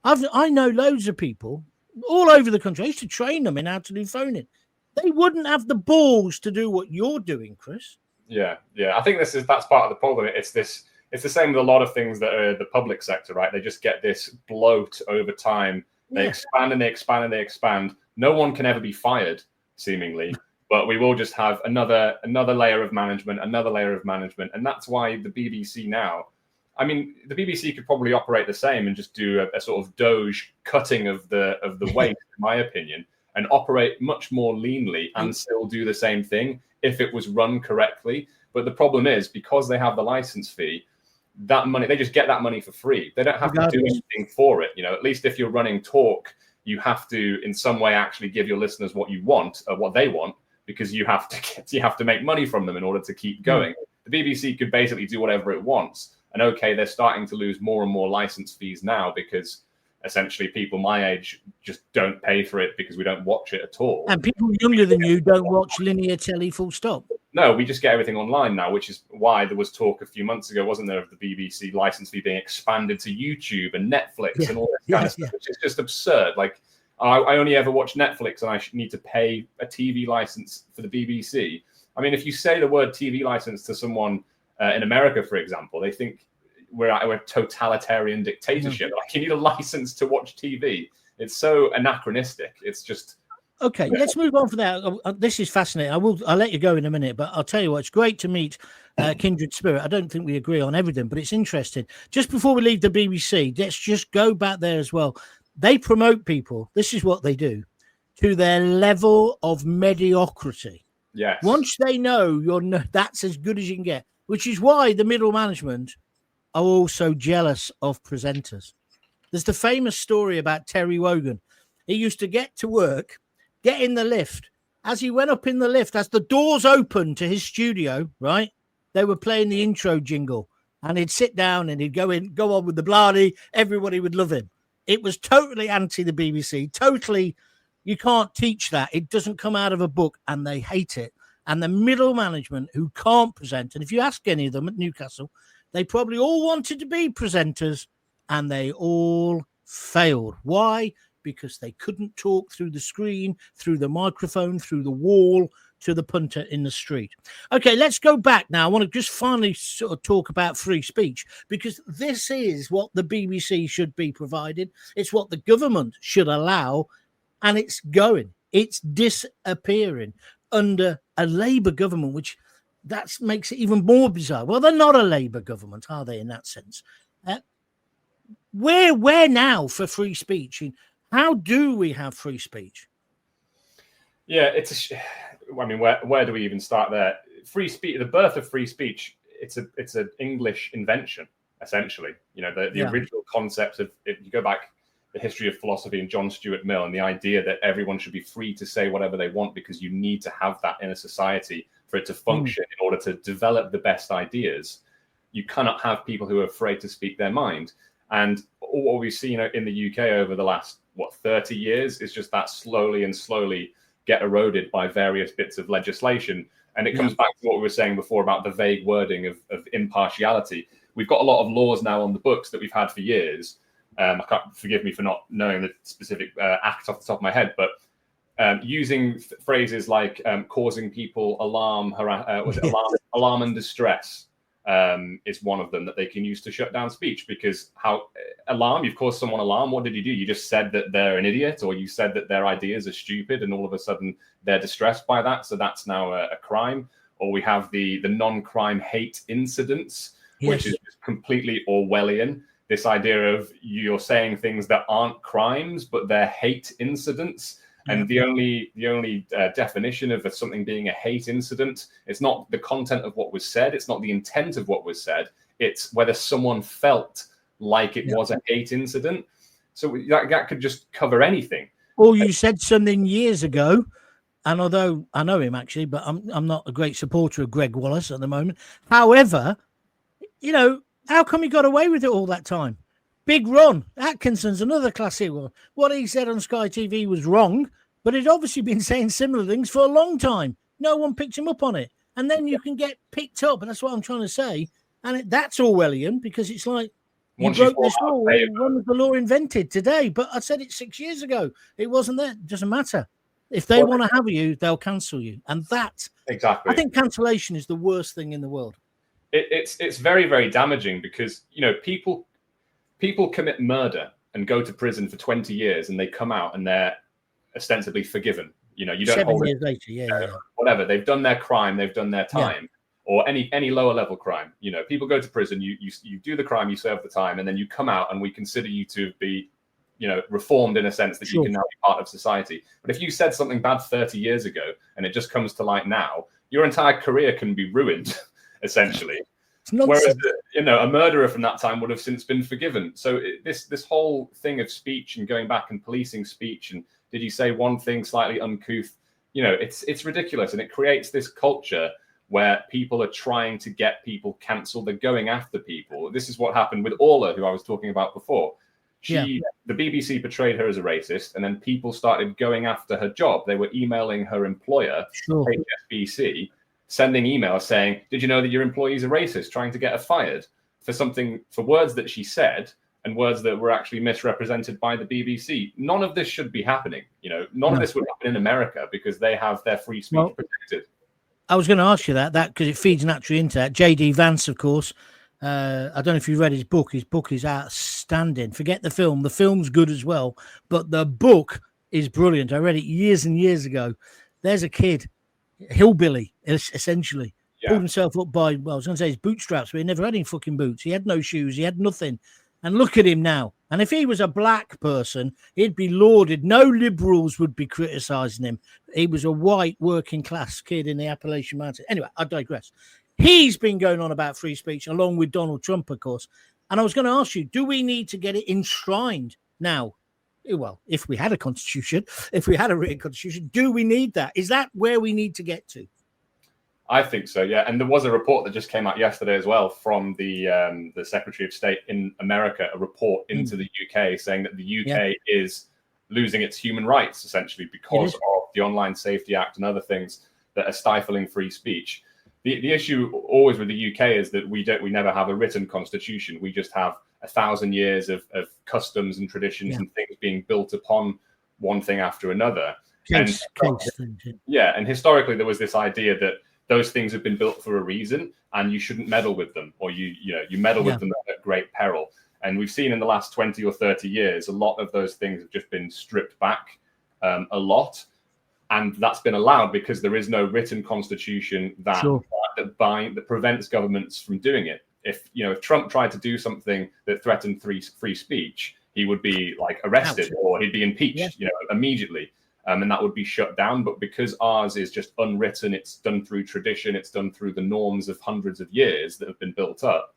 I know loads of people all over the country. I used to train them in how to do phoning. They wouldn't have the balls to do what you're doing, Chris. Yeah. I think that's part of the problem. It's the same with a lot of things that are the public sector, right? They just get this bloat over time. They expand and they expand and they expand. No one can ever be fired, seemingly, but we will just have another layer of management, and that's why the BBC now. I mean, the BBC could probably operate the same and just do a sort of Doge cutting of the weight, in my opinion, and operate much more leanly and still do the same thing if it was run correctly. But the problem is, because they have the license fee, that money, they just get that money for free. They don't have to do anything for it. At least if you're running talk, you have to in some way actually give your listeners what you want, or what they want, because you have to make money from them in order to keep going. The BBC could basically do whatever it wants. And okay, they're starting to lose more and more license fees now because essentially people my age just don't pay for it because we don't watch it at all. And people younger than you don't watch linear telly, full stop. No, we just get everything online now, which is why there was talk a few months ago, wasn't there, of the BBC license fee being expanded to YouTube and Netflix and all this kind of stuff, which is just absurd. Like, I only ever watch Netflix and I need to pay a TV license for the BBC. I mean, if you say the word TV license to someone in America, for example, they think we're a totalitarian dictatorship. Like, you need a license to watch TV. It's so anachronistic. It's just... Okay, let's move on from that. This is fascinating. I'll let you go in a minute, but I'll tell you what, it's great to meet kindred spirit. I don't think we agree on everything, but it's interesting. Just before we leave the BBC, let's just go back there as well. They promote people. This is what they do, to their level of mediocrity. Yes. Once they know that's as good as you can get, which is why the middle management are also jealous of presenters. There's the famous story about Terry Wogan. He used to get to work, get in the lift. As he went up in the lift, as the doors opened to his studio, right, they were playing the intro jingle, and he'd sit down and he'd go on with the blarney. Everybody would love him. It was totally anti the BBC, totally. You can't teach that. It doesn't come out of a book, and they hate it. And the middle management who can't present, and if you ask any of them at Newcastle, they probably all wanted to be presenters, and they all failed. Why? Because they couldn't talk through the screen, through the microphone, through the wall, to the punter in the street. Okay, let's go back now. I want to just finally sort of talk about free speech, because this is what the BBC should be providing. It's what the government should allow, and it's disappearing under a Labour government, which that makes it even more bizarre. Well, they're not a Labour government, are they, in that sense? Where now for free speech? How do we have free speech? Yeah, I mean, where do we even start there? Free speech, the birth of free speech, it's an English invention, essentially. The original concept of, if you go back the history of philosophy and John Stuart Mill, and the idea that everyone should be free to say whatever they want because you need to have that in a society for it to function in order to develop the best ideas. You cannot have people who are afraid to speak their mind. And what we've seen in the UK over the last 30 years is just that slowly get eroded by various bits of legislation. And it comes back to what we were saying before about the vague wording of impartiality. We've got a lot of laws now on the books that we've had for years. Forgive me for not knowing the specific act off the top of my head, but using phrases like causing people alarm and distress is one of them that they can use to shut down speech. Because you've caused someone alarm. What did you do? You just said that they're an idiot, or you said that their ideas are stupid, and all of a sudden they're distressed by that. So that's now a crime. Or we have the non-crime hate incidents, which is completely Orwellian. This idea of you're saying things that aren't crimes, but they're hate incidents. And the only definition of something being a hate incident, it's not the content of what was said. It's not the intent of what was said. It's whether someone felt like it was a hate incident. So that could just cover anything. Or you said something years ago, and although I know him actually, but I'm not a great supporter of Greg Wallace at the moment. However, how come he got away with it all that time? Big Ron Atkinson's another classic one. What he said on Sky TV was wrong, but he'd obviously been saying similar things for a long time. No one picked him up on it. And then you can get picked up, and that's what I'm trying to say. And that's Orwellian, because it's like, you broke this law. When was the law invented? Today. But I said it 6 years ago. It wasn't there. It doesn't matter. If they want to have you, they'll cancel you. And that, exactly. I think cancellation is the worst thing in the world. It's very, very damaging, because, people commit murder and go to prison for 20 years, and they come out and they're ostensibly forgiven. You don't 7 years later, whatever. They've done their crime, they've done their time, or any lower level crime. People go to prison, you do the crime, you serve the time, and then you come out, and we consider you to be, reformed in a sense that you can now be part of society. But if you said something bad 30 years ago and it just comes to light now, your entire career can be ruined, essentially. Whereas, a murderer from that time would have since been forgiven. So this whole thing of speech and going back and policing speech, and did you say one thing slightly uncouth? It's ridiculous, and it creates this culture where people are trying to get people cancelled. They're going after people. This is what happened with Orla, who I was talking about before. The BBC portrayed her as a racist, and then people started going after her job. They were emailing her employer, HSBC, sending emails saying, "Did you know that your employees are racist?" Trying to get her fired for words that she said and words that were actually misrepresented by the BBC. None of this should be happening. None of this would happen in America, because they have their free speech protected. I was going to ask you that because it feeds naturally into that. J.D. Vance, of course. I don't know if you read his book. His book is outstanding. Forget the film. The film's good as well, but the book is brilliant. I read it years and years ago. There's a kid, hillbilly, essentially, pulled himself up by, I was going to say his bootstraps, but he never had any fucking boots. He had no shoes. He had nothing. And look at him now. And if he was a black person, he'd be lauded. No liberals would be criticizing him. He was a white working class kid in the Appalachian Mountains. Anyway, I digress. He's been going on about free speech, along with Donald Trump, of course. And I was going to ask you, do we need to get it enshrined now? Well, if we had a constitution, if we had a written constitution, do we need that? Is that where we need to get to? I think so, yeah. And there was a report that just came out yesterday as well from the Secretary of State in America, a report into the UK saying that the UK is losing its human rights, essentially, because of the Online Safety Act and other things that are stifling free speech. The issue always with the UK is that we never have a written constitution. We just have 1,000 years of customs and traditions and things being built upon one thing after another. And historically there was this idea that those things have been built for a reason, and you shouldn't meddle with them, or you meddle with them at great peril. And we've seen in the last 20 or 30 years, a lot of those things have just been stripped back a lot. And that's been allowed because there is no written constitution that prevents governments from doing it. If Trump tried to do something that threatened free speech, he would be arrested or he'd be impeached, immediately. And that would be shut down. But because ours is just unwritten, it's done through tradition, it's done through the norms of hundreds of years that have been built up,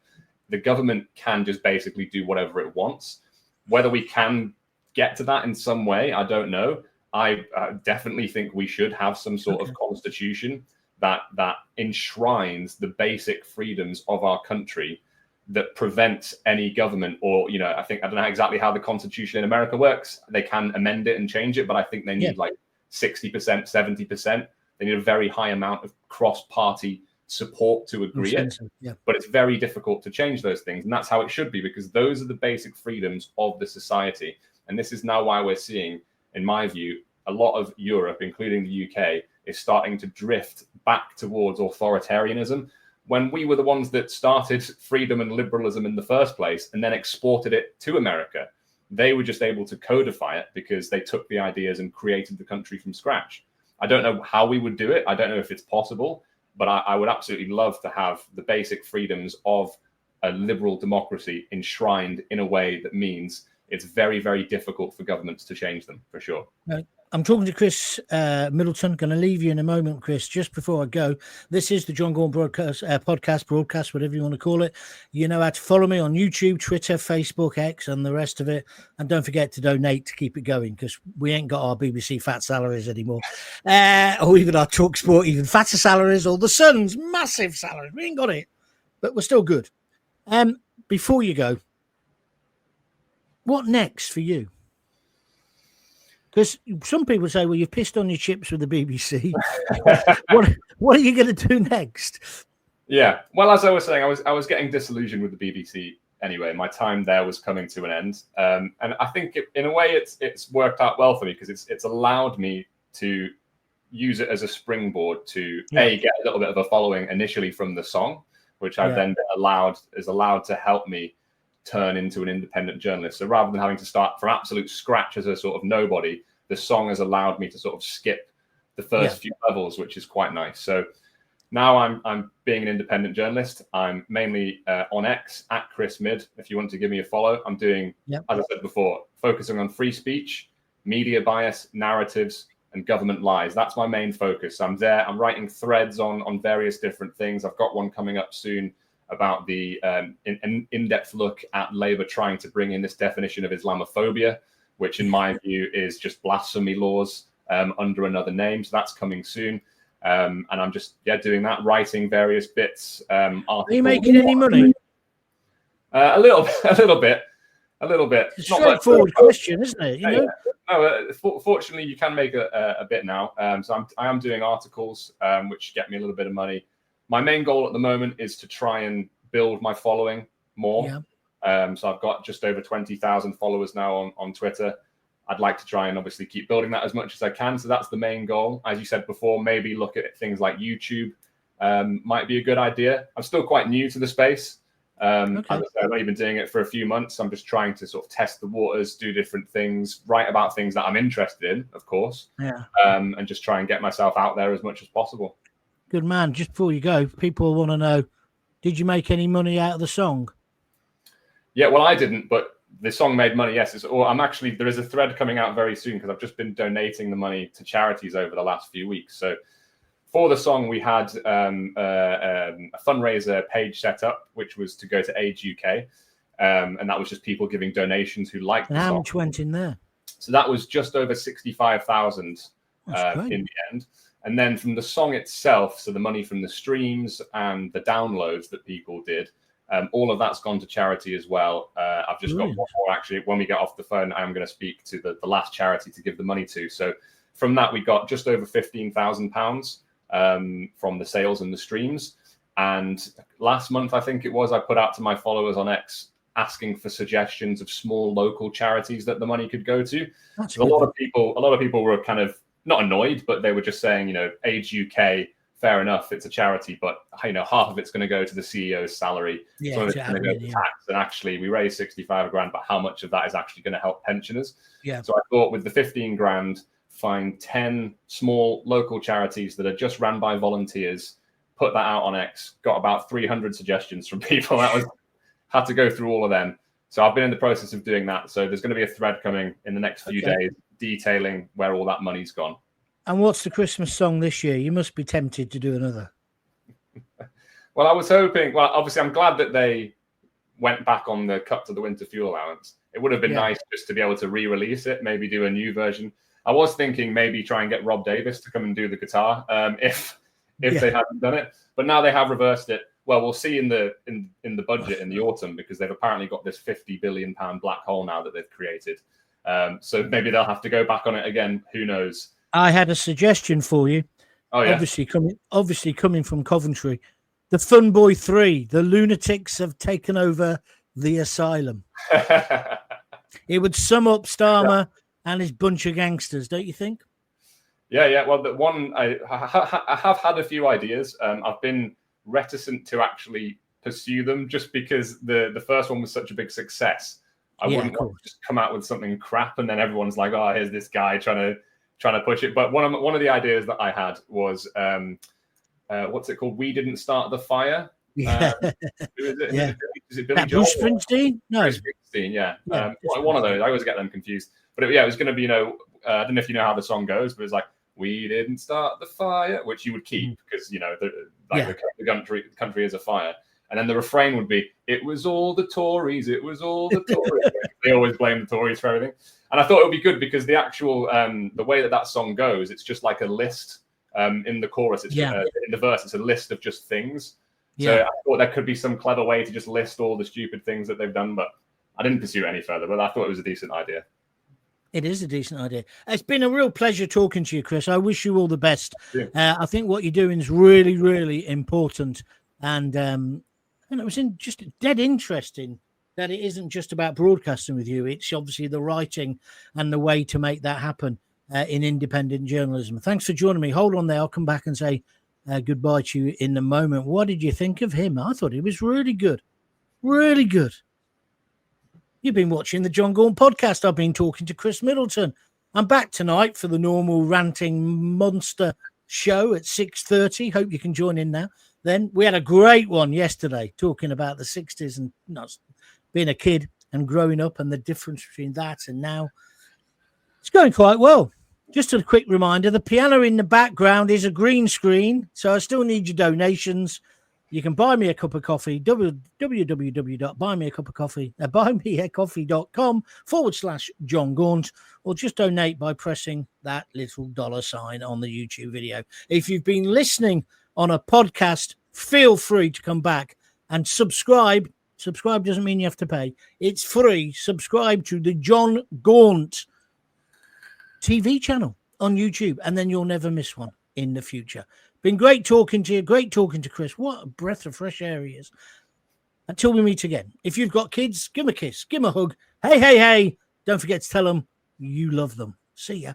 the government can just basically do whatever it wants. Whether we can get to that in some way, I don't know. I definitely think we should have some sort of constitution that enshrines the basic freedoms of our country that prevents any government, or, you know, I don't know exactly how the constitution in America works. They can amend it and change it, but I think they need like 60%, 70%. They need a very high amount of cross-party support to agree it. But it's very difficult to change those things. And that's how it should be, because those are the basic freedoms of the society. And this is now why we're seeing, in my view, a lot of Europe, including the UK, is starting to drift back towards authoritarianism, when we were the ones that started freedom and liberalism in the first place and then exported it to America. They were just able to codify it because they took the ideas and created the country from scratch. I don't know how we would do it. I don't know if it's possible, but I would absolutely love to have the basic freedoms of a liberal democracy enshrined in a way that means it's very, very difficult for governments to change them, for sure. Right. I'm talking to Chris Middleton. Going to leave you in a moment, Chris. Just before I go, this is the Jon Gaunt broadcast, whatever you want to call it. You know how to follow me on YouTube, Twitter, Facebook, X, and the rest of it. And don't forget to donate to keep it going, because we ain't got our BBC fat salaries anymore, or even our TalkSport, even fatter salaries, or the Sun's massive salaries. We ain't got it, but we're still good. Before you go, what next for you? Because some people say, well, you've pissed on your chips with the BBC. What are you going to do next? Yeah, well, as I was saying, I was getting disillusioned with the BBC anyway. My time there was coming to an end, and I think in a way it's worked out well for me, because it's allowed me to use it as a springboard to get a little bit of a following initially from the song, which I've then allowed to help me turn into an independent journalist. So rather than having to start from absolute scratch as a sort of nobody, the song has allowed me to sort of skip the first few levels, which is quite nice. So now I'm being an independent journalist. I'm mainly on X at Chris Mid. If you want to give me a follow, I'm doing, as I said before, focusing on free speech, media bias, narratives, and government lies. That's my main focus. I'm there. I'm writing threads on various different things. I've got one coming up soon about the in-depth look at Labour trying to bring in this definition of Islamophobia, which in my view is just blasphemy laws under another name. So that's coming soon. And I'm just doing that, writing various bits. Are you making any money? A little bit. It's a straightforward question, isn't it? You know? No, fortunately, you can make a bit now. So I am doing articles, which get me a little bit of money. My main goal at the moment is to try and build my following more. So I've got just over 20,000 followers now on Twitter. I'd like to try and obviously keep building that as much as I can. So that's the main goal. As you said before, maybe look at things like YouTube might be a good idea. I'm still quite new to the space. As I said, I've only been doing it for a few months. I'm just trying to sort of test the waters, do different things, write about things that I'm interested in, of course, and just try and get myself out there as much as possible. Good man. Just before you go, people want to know, did you make any money out of the song? Yeah, well, I didn't, but the song made money, yes. There is a thread coming out very soon, because I've just been donating the money to charities over the last few weeks. So for the song, we had a fundraiser page set up, which was to go to AIDS UK. And that was just people giving donations who liked the song. How much went in there? So that was just over 65,000 in the end. And then from the song itself, so the money from the streams and the downloads that people did, all of that's gone to charity as well. I've just got one more, actually. When we get off the phone, I'm going to speak to the last charity to give the money to. So from that, we got just over £15,000 from the sales and the streams. And last month, I think it was, I put out to my followers on X asking for suggestions of small local charities that the money could go to. So a lot of people were kind of not annoyed, but they were just saying, AIDS UK, fair enough, it's a charity, but half of it's going to go to the CEO's salary, some of it's going to go to tax, and actually we raised 65 grand, but how much of that is actually going to help pensioners? So I thought with the 15 grand, find 10 small local charities that are just ran by volunteers, put that out on X, got about 300 suggestions from people. Had to go through all of them. So I've been in the process of doing that. So there's going to be a thread coming in the next few days detailing where all that money's gone. And what's the Christmas song this year? You must be tempted to do another. Well, I was hoping, obviously I'm glad that they went back on the cut to the winter fuel allowance. It would have been nice just to be able to re-release it, maybe do a new version. I was thinking maybe try and get Rob Davis to come and do the guitar if they hadn't done it. But now they have reversed it. well, we'll see in the budget in the autumn, because they've apparently got this £50 billion black hole now that they've created. So maybe they'll have to go back on it again. Who knows? I had a suggestion for you. Oh, yeah. Obviously coming from Coventry, the Fun Boy 3, the lunatics have taken over the asylum. It would sum up Starmer and his bunch of gangsters, don't you think? Yeah. Well, the one I have had a few ideas. I've been reticent to actually pursue them, just because the first one was such a big success. I wouldn't want to just come out with something crap and then everyone's like, "Oh, here's this guy trying to push it." But one of the ideas that I had was, what's it called? We Didn't Start the Fire. Yeah. Is it Billy Joel? Bruce Springsteen? No. Bruce Springsteen, yeah. One of those. I always get them confused. But it was going to be, I don't know if you know how the song goes, but it's like, "We didn't start the fire," which you would keep because, the country is a fire. And then the refrain would be, "It was all the Tories, it was all the Tories." They always blame the Tories for everything. And I thought it would be good because the actual, the way that song goes, it's just like a list in the chorus. It's in the verse, it's a list of just things. So I thought there could be some clever way to just list all the stupid things that they've done, but I didn't pursue it any further. But I thought it was a decent idea. It is a decent idea. It's been a real pleasure talking to you, Chris. I wish you all the best. I think what you're doing is really, really important. And it was just dead interesting that it isn't just about broadcasting with you. It's obviously the writing and the way to make that happen in independent journalism. Thanks for joining me. Hold on there. I'll come back and say goodbye to you in a moment. What did you think of him? I thought he was really good. Really good. You've been watching the Jon Gaunt podcast. I've been talking to Chris Middleton. I'm back tonight for the normal ranting monster show at 6:30. Hope you can join in now. Then we had a great one yesterday talking about the 60s and not being a kid and growing up and the difference between that and now. It's going quite well. Just a quick reminder, the piano in the background is a green screen, so I still need your donations. You can buy me a cup of coffee, www.buymeacoffee.com/Jon Gaunt, or just donate by pressing that little $sign on the YouTube video. If you've been listening on a podcast, feel free to come back and subscribe. Subscribe doesn't mean you have to pay. It's free. Subscribe to the Jon Gaunt TV channel on YouTube, and then you'll never miss one in the future. Been great talking to you. Great talking to Chris. What a breath of fresh air he is. Until we meet again. If you've got kids, give them a kiss. Give them a hug. Hey. Don't forget to tell them you love them. See ya.